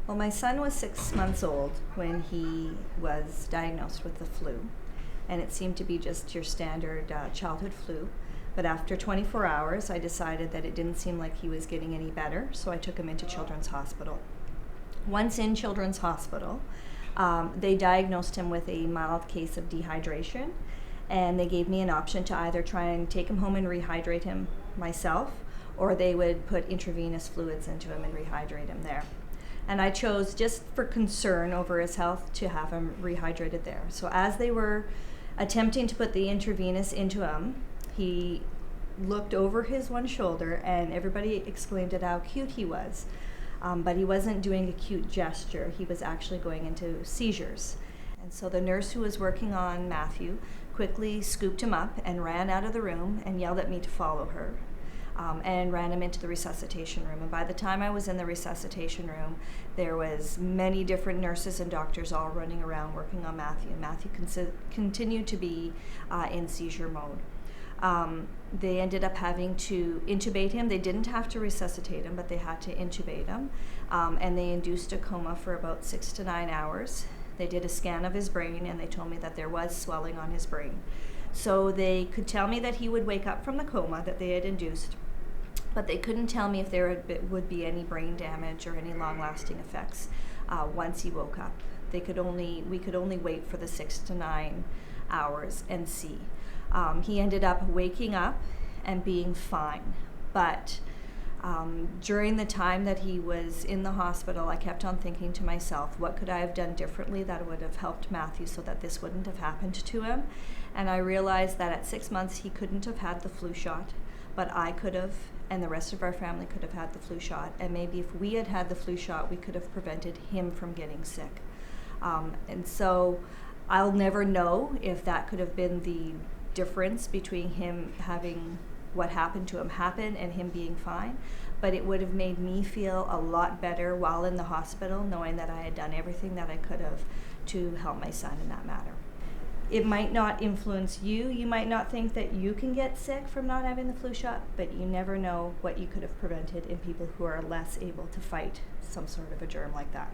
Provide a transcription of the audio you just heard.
Well, my son was 6 months old when he was diagnosed with the flu, and it seemed to be just your standard childhood flu. But after 24 hours, I decided that it didn't seem like he was getting any better, so I took him into Children's Hospital. Once in Children's Hospital, they diagnosed him with a mild case of dehydration, and they gave me an option to either try and take him home and rehydrate him myself, or they would put intravenous fluids into him and rehydrate him there. And I chose, just for concern over his health, to have him rehydrated there. So as they were attempting to put the intravenous into him, he looked over his one shoulder and everybody exclaimed at how cute he was. But he wasn't doing a cute gesture. He was actually going into seizures. And so the nurse who was working on Matthew quickly scooped him up and ran out of the room and yelled at me to follow her. And ran him into the resuscitation room. And by the time I was in the resuscitation room, there was many different nurses and doctors all running around working on Matthew. And Matthew continued to be in seizure mode. They ended up having to intubate him. They didn't have to resuscitate him, but they had to intubate him. And they induced a coma for about 6 to 9 hours. They did a scan of his brain, and they told me that there was swelling on his brain. So they could tell me that he would wake up from the coma that they had induced, but they couldn't tell me if there would be any brain damage or any long-lasting effects once he woke up. We could only wait for the 6 to 9 hours and see. He ended up waking up and being fine, but during the time that he was in the hospital, I kept on thinking to myself, what could I have done differently that would have helped Matthew so that this wouldn't have happened to him? And I realized that at 6 months he couldn't have had the flu shot, but I could have, and the rest of our family could have had the flu shot. And maybe if we had had the flu shot, we could have prevented him from getting sick. And so I'll never know if that could have been the difference between him having what happened to him happen and him being fine, but it would have made me feel a lot better while in the hospital, knowing that I had done everything that I could have to help my son in that matter. It might not influence you. You might not think that you can get sick from not having the flu shot, but you never know what you could have prevented in people who are less able to fight some sort of a germ like that.